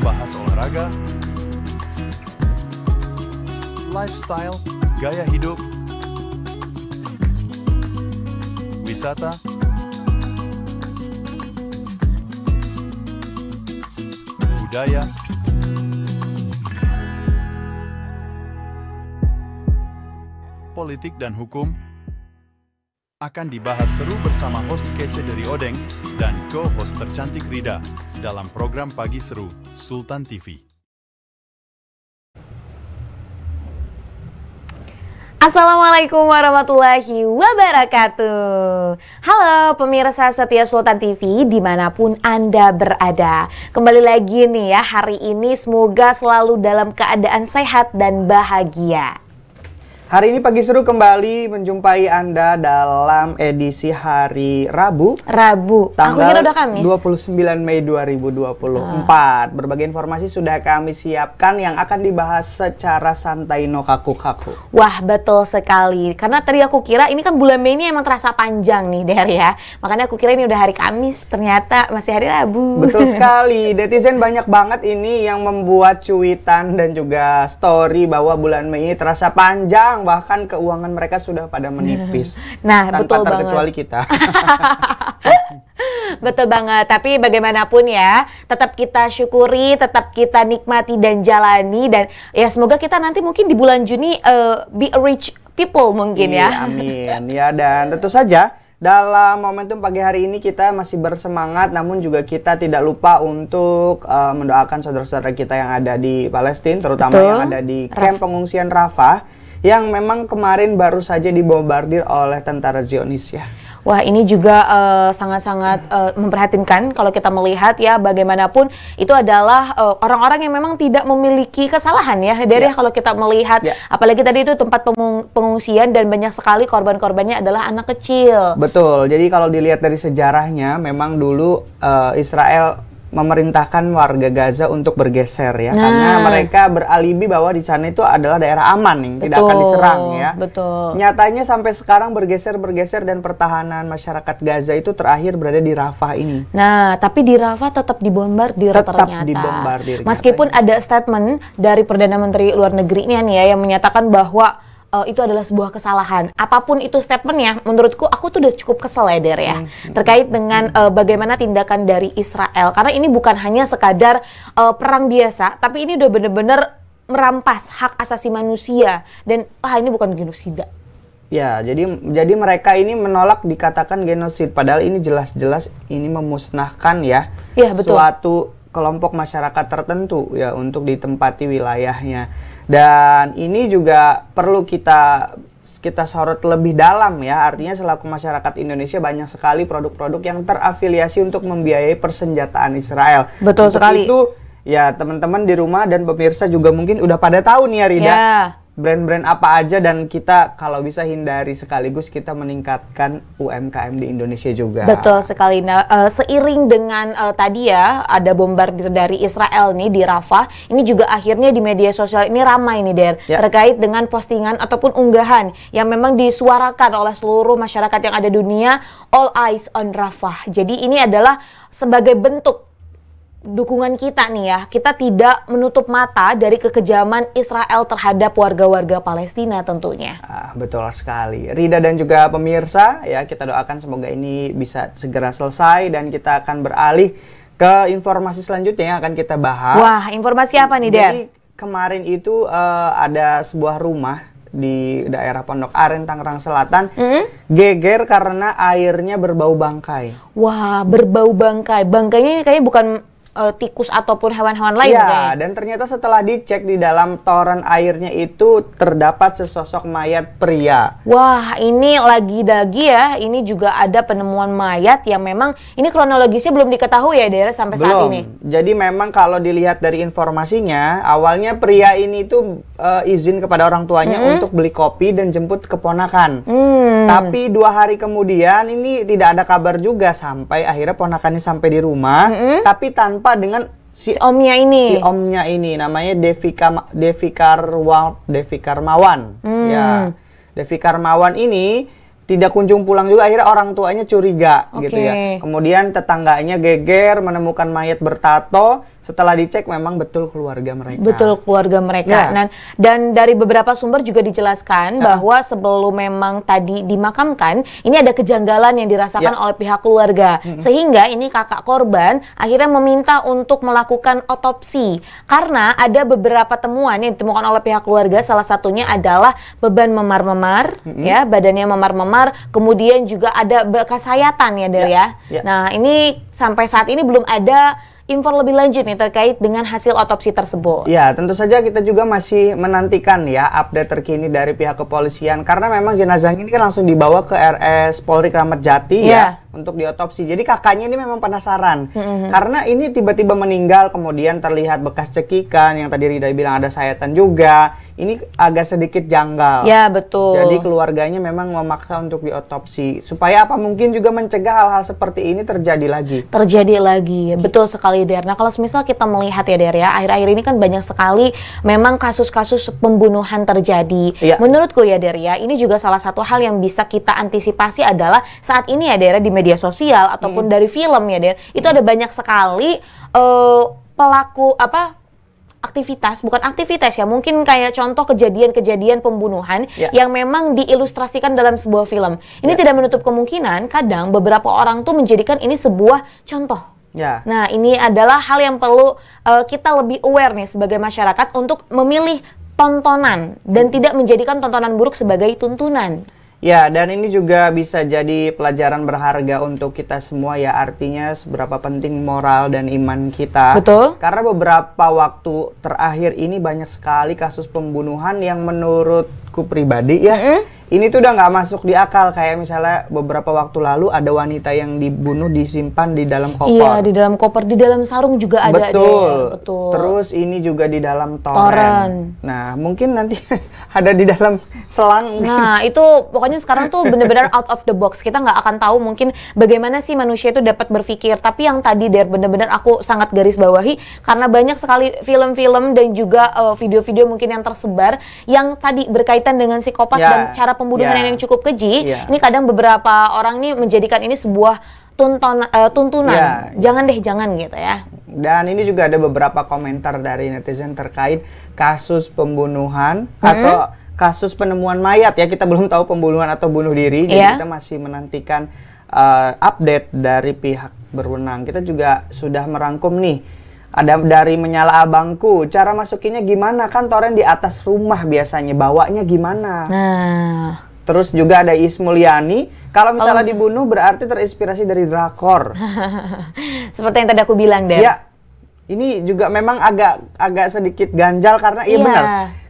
bahas olahraga, lifestyle, gaya hidup, wisata, budaya, politik dan hukum akan dibahas seru bersama host kece dari Odeng dan co-host tercantik Rida dalam program Pagi Seru Sultan TV. Assalamualaikum warahmatullahi wabarakatuh. Halo pemirsa setia Sultan TV dimanapun Anda berada. Kembali lagi nih ya, hari ini semoga selalu dalam keadaan sehat dan bahagia. Hari ini Pagi Seru kembali menjumpai Anda dalam edisi hari Rabu. Tanggal Aku kira udah Kamis. 29 Mei 2024. Berbagai informasi sudah kami siapkan yang akan dibahas secara santai no kaku-kaku. Wah, betul sekali. Karena tadi aku kira ini kan bulan Mei ini emang terasa panjang nih, Der ya. Makanya aku kira ini udah hari Kamis, ternyata masih hari Rabu. Betul sekali. Netizen banyak banget ini yang membuat cuitan dan juga story bahwa bulan Mei ini terasa panjang. Bahkan keuangan mereka sudah pada menipis. Nah, tanpa betul terkecuali banget. kita. Betul banget. Tapi bagaimanapun ya, tetap kita syukuri, tetap kita nikmati dan jalani. Dan ya semoga kita nanti mungkin di bulan Juni be a rich people mungkin ya. Amin. Ya, dan tentu saja dalam momentum pagi hari ini kita masih bersemangat, namun juga kita tidak lupa untuk mendoakan saudara-saudara kita yang ada di Palestina, terutama yang ada di kamp pengungsian Rafah, yang memang kemarin baru saja dibombardir oleh tentara Zionis ya. Wah, ini juga sangat-sangat memprihatinkan kalau kita melihat ya, bagaimanapun itu adalah orang-orang yang memang tidak memiliki kesalahan ya, dari kalau kita melihat, apalagi tadi itu tempat pengungsian dan banyak sekali korban-korbannya adalah anak kecil. Betul, jadi kalau dilihat dari sejarahnya, memang dulu Israel memerintahkan warga Gaza untuk bergeser ya, karena mereka beralibi bahwa di sana itu adalah daerah aman nih, tidak akan diserang ya. Betul. Nyatanya sampai sekarang bergeser dan pertahanan masyarakat Gaza itu terakhir berada di Rafah ini. Nah, tapi di Rafah tetap dibombardir ternyata. Dibombardir. Meskipun ada statement dari Perdana Menteri Luar Negerinya nih ya, yang menyatakan bahwa itu adalah sebuah kesalahan. Apapun itu statementnya, menurutku aku tuh udah cukup kesel ya, Der ya, terkait dengan bagaimana tindakan dari Israel. Karena ini bukan hanya sekadar perang biasa, tapi ini udah bener-bener merampas hak asasi manusia. Dan ini bukan genosida. Ya, jadi mereka ini menolak dikatakan genosid, padahal ini jelas-jelas ini memusnahkan ya, suatu kelompok masyarakat tertentu ya untuk ditempati wilayahnya. Dan ini juga perlu kita sorot lebih dalam ya, artinya selaku masyarakat Indonesia banyak sekali produk-produk yang terafiliasi untuk membiayai persenjataan Israel. Betul sekali. Itu ya teman-teman di rumah dan pemirsa juga mungkin udah pada tahu nih ya, Rida. Brand-brand apa aja, dan kita kalau bisa hindari sekaligus kita meningkatkan UMKM di Indonesia juga. Betul sekali. Nah, seiring dengan tadi ya ada bombardir dari Israel nih di Rafah, ini juga akhirnya di media sosial ini ramai nih, Der, terkait dengan postingan ataupun unggahan yang memang disuarakan oleh seluruh masyarakat yang ada di dunia, all eyes on Rafah. Jadi ini adalah sebagai bentuk dukungan kita nih ya, kita tidak menutup mata dari kekejaman Israel terhadap warga-warga Palestina tentunya. Betul sekali, Rida dan juga pemirsa ya, kita doakan semoga ini bisa segera selesai dan kita akan beralih ke informasi selanjutnya yang akan kita bahas. Wah, informasi apa nih, Der? Jadi kemarin itu ada sebuah rumah di daerah Pondok Aren, Tangerang Selatan, geger karena airnya berbau bangkai. Wah, berbau bangkai. Bangkainya kayaknya bukan tikus ataupun hewan-hewan lain ya, dan ternyata setelah dicek di dalam toren airnya itu terdapat sesosok mayat pria. Wah, ini lagi-lagi ya, ini juga ada penemuan mayat yang memang ini kronologisnya belum diketahui ya, Der, sampai saat ini. Jadi memang kalau dilihat dari informasinya, awalnya pria ini tuh izin kepada orang tuanya untuk beli kopi dan jemput keponakan. Tapi 2 hari kemudian ini tidak ada kabar juga, sampai akhirnya ponakannya sampai di rumah, tapi tanpa dengan si omnya ini namanya Devi Karmawan. Ya, Devi Karmawan ini tidak kunjung pulang juga, akhirnya orang tuanya curiga gitu ya. Kemudian tetangganya geger menemukan mayat bertato setelah dicek memang betul keluarga mereka. Betul keluarga mereka. Ya. Dan dari beberapa sumber juga dijelaskan bahwa sebelum memang tadi dimakamkan, ini ada kejanggalan yang dirasakan oleh pihak keluarga. Sehingga ini kakak korban akhirnya meminta untuk melakukan otopsi. Karena ada beberapa temuan yang ditemukan oleh pihak keluarga, salah satunya adalah beban memar-memar, ya, badannya memar-memar, kemudian juga ada bekas sayatan ya, Der ya. Nah, ini sampai saat ini belum ada info lebih lanjut nih terkait dengan hasil otopsi tersebut. Ya, tentu saja kita juga masih menantikan ya update terkini dari pihak kepolisian, karena memang jenazah ini kan langsung dibawa ke RS Polri Kramat Jati ya untuk diotopsi. Jadi kakaknya ini memang penasaran karena ini tiba-tiba meninggal, kemudian terlihat bekas cekikan yang tadi Rida bilang ada sayatan juga. Ini agak sedikit janggal. Ya, betul. Jadi keluarganya memang memaksa untuk diotopsi supaya apa mungkin juga mencegah hal-hal seperti ini terjadi lagi. Betul sekali, Der. Nah, kalau misal kita melihat ya, Der ya, akhir-akhir ini kan banyak sekali memang kasus-kasus pembunuhan terjadi. Menurutku ya, Der ya, ini juga salah satu hal yang bisa kita antisipasi adalah saat ini ya, Der, di media sosial ataupun dari film ya, Der, itu ada banyak sekali pelaku bukan aktivitas ya, mungkin kayak contoh kejadian-kejadian pembunuhan yang memang diilustrasikan dalam sebuah film. Ini tidak menutup kemungkinan kadang beberapa orang tuh menjadikan ini sebuah contoh. Nah, ini adalah hal yang perlu kita lebih aware nih sebagai masyarakat untuk memilih tontonan dan tidak menjadikan tontonan buruk sebagai tuntunan. Ya, dan ini juga bisa jadi pelajaran berharga untuk kita semua ya, artinya seberapa penting moral dan iman kita. Betul. Karena beberapa waktu terakhir ini banyak sekali kasus pembunuhan yang menurutku pribadi ya, ini tuh udah nggak masuk di akal. Kayak misalnya beberapa waktu lalu ada wanita yang dibunuh disimpan di dalam koper. Iya, di dalam koper, di dalam sarung juga ada. Betul. Terus ini juga di dalam toren. Nah, mungkin nanti ada di dalam selang. Nah, itu pokoknya sekarang tuh benar-benar out of the box. Kita nggak akan tahu mungkin bagaimana sih manusia itu dapat berpikir. Tapi yang tadi, Der, benar-benar aku sangat garis bawahi karena banyak sekali film-film dan juga video-video mungkin yang tersebar yang tadi berkaitan dengan psikopat dan cara pembunuhan yang cukup keji. Ini kadang beberapa orang nih menjadikan ini sebuah tuntunan. Jangan gitu ya. Dan ini juga ada beberapa komentar dari netizen terkait kasus pembunuhan atau kasus penemuan mayat ya. Kita belum tahu pembunuhan atau bunuh diri. Jadi kita masih menantikan update dari pihak berwenang. Kita juga sudah merangkum nih. Ada dari Menyala Abangku, cara masukinnya gimana? Kan toren di atas rumah biasanya, bawanya gimana? Terus juga ada Ismulyani, kalau misalnya dibunuh berarti terinspirasi dari drakor. Seperti yang tadi aku bilang, Der. Ya, ini juga memang agak sedikit ganjal karena benar.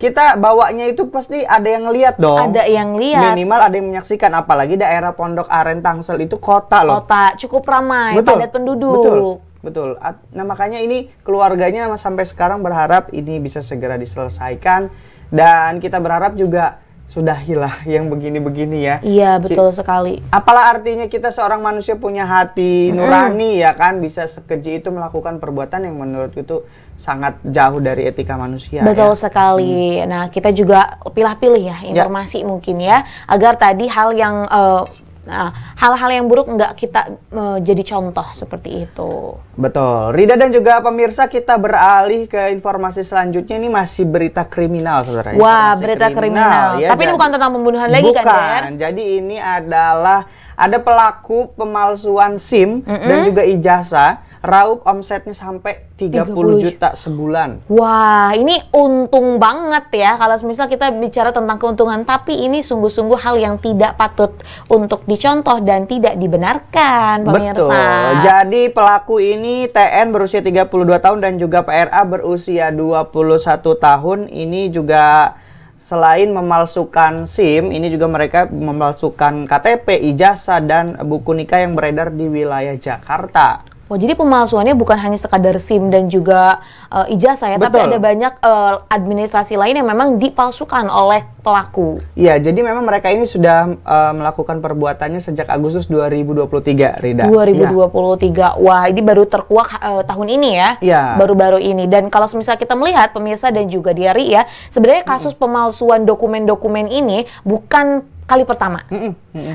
Kita bawanya itu pasti ada yang ngeliat dong. Ada yang lihat. Minimal ada yang menyaksikan, apalagi daerah Pondok Aren Tangsel itu kota loh. Kota, cukup ramai, padat penduduk. Betul. Nah, makanya ini keluarganya sampai sekarang berharap ini bisa segera diselesaikan, dan kita berharap juga sudahilah yang begini-begini ya. Iya, betul sekali. Apalah artinya kita seorang manusia punya hati nurani ya kan, bisa sekeji itu melakukan perbuatan yang menurutku itu sangat jauh dari etika manusia. Betul sekali. Nah, kita juga pilih-pilih ya informasi mungkin ya, agar tadi hal-hal yang buruk nggak kita jadi contoh seperti itu. Betul. Rida dan juga pemirsa, kita beralih ke informasi selanjutnya. Ini masih berita kriminal sebenarnya. Wah, berita kriminal. Ya, tapi ini bukan tentang pembunuhan lagi kan, Der? Bukan. Jadi ini adalah ada pelaku pemalsuan SIM dan juga ijazah, raup omsetnya sampai 30 juta sebulan. Wah, ini untung banget ya kalau misal kita bicara tentang keuntungan, tapi ini sungguh-sungguh hal yang tidak patut untuk dicontoh dan tidak dibenarkan, pemirsa. Betul. Jadi pelaku ini TN berusia 32 tahun dan juga PRA berusia 21 tahun. Ini juga selain memalsukan SIM, ini juga mereka memalsukan KTP, ijazah, dan buku nikah yang beredar di wilayah Jakarta. Oh, jadi pemalsuannya bukan hanya sekadar SIM dan juga ijazah ya, tapi ada banyak administrasi lain yang memang dipalsukan oleh pelaku. Iya, jadi memang mereka ini sudah melakukan perbuatannya sejak Agustus 2023, Rida. 2023. Wah, ini baru terkuak tahun ini ya. Iya. Baru-baru ini. Dan kalau misalnya kita melihat pemirsa dan juga Diari ya, sebenarnya kasus pemalsuan dokumen-dokumen ini bukan kali pertama.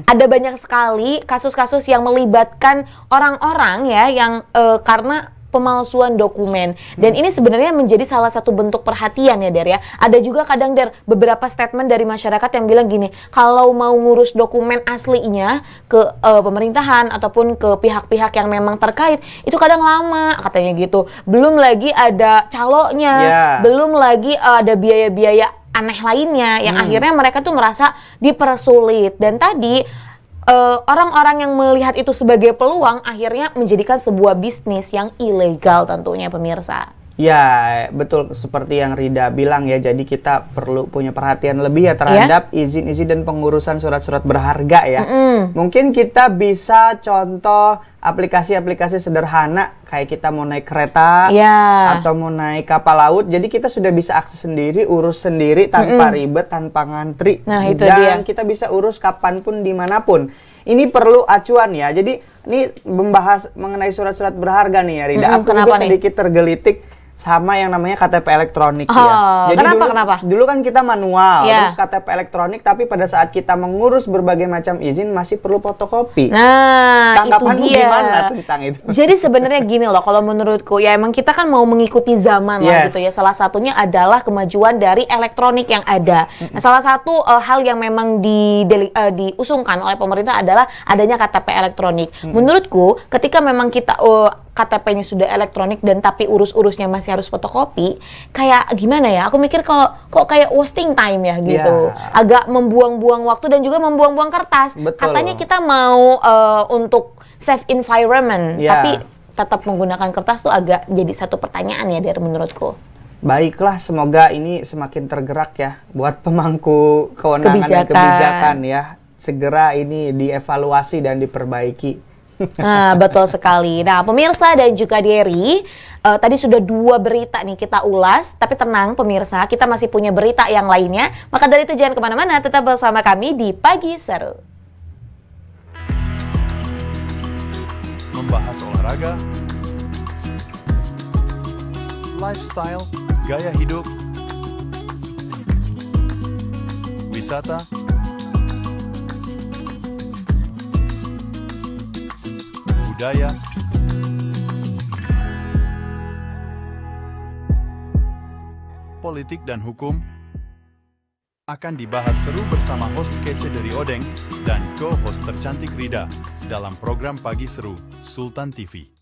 Ada banyak sekali kasus-kasus yang melibatkan orang-orang ya yang karena pemalsuan dokumen. Dan ini sebenarnya menjadi salah satu bentuk perhatian ya Der ya. Ada juga kadang Der beberapa statement dari masyarakat yang bilang gini, kalau mau ngurus dokumen aslinya ke pemerintahan ataupun ke pihak-pihak yang memang terkait, itu kadang lama katanya gitu. Belum lagi ada caloknya, belum lagi ada biaya-biaya aneh lainnya yang akhirnya mereka tuh merasa dipersulit. Dan tadi orang-orang yang melihat itu sebagai peluang akhirnya menjadikan sebuah bisnis yang ilegal tentunya pemirsa. Ya, betul seperti yang Rida bilang ya. Jadi kita perlu punya perhatian lebih ya terhadap izin-izin dan pengurusan surat-surat berharga ya. Mungkin kita bisa contoh aplikasi-aplikasi sederhana kayak kita mau naik kereta atau mau naik kapal laut. Jadi kita sudah bisa akses sendiri, urus sendiri tanpa ribet, tanpa ngantri. Nah, itu dan kita bisa urus kapanpun, dimanapun. Ini perlu acuan ya. Jadi ini membahas mengenai surat-surat berharga nih ya Rida. Aku juga sedikit tergelitik sama yang namanya KTP elektronik ya. Jadi kenapa? Dulu kan kita manual, terus KTP elektronik, tapi pada saat kita mengurus berbagai macam izin masih perlu fotokopi. Nah, tanggapanmu itu dia. Gimana tentang itu? Jadi sebenarnya gini loh, kalau menurutku ya emang kita kan mau mengikuti zaman lah gitu ya. Salah satunya adalah kemajuan dari elektronik yang ada. Nah, salah satu hal yang memang diusungkan oleh pemerintah adalah adanya KTP elektronik. Menurutku ketika memang kita KTP-nya sudah elektronik dan tapi urus-urusnya masih harus fotokopi, kayak gimana ya? Aku mikir kalau kok kayak wasting time ya gitu. Agak membuang-buang waktu dan juga membuang-buang kertas. Katanya kita mau untuk safe environment, tapi tetap menggunakan kertas tuh agak jadi satu pertanyaan ya dari menurutku. Baiklah, semoga ini semakin tergerak ya buat pemangku kewenangan dan kebijakan ya. Segera ini dievaluasi dan diperbaiki. Nah, betul sekali. Nah, pemirsa dan juga Dery, tadi sudah 2 berita nih kita ulas, tapi tenang pemirsa, kita masih punya berita yang lainnya. Maka dari itu jangan kemana-mana, tetap bersama kami di Pagi Seru. Membahas olahraga, lifestyle, gaya hidup, wisata, budaya, politik dan hukum akan dibahas seru bersama host kece dari Odeng dan co-host tercantik Rida dalam program Pagi Seru Sultan TV.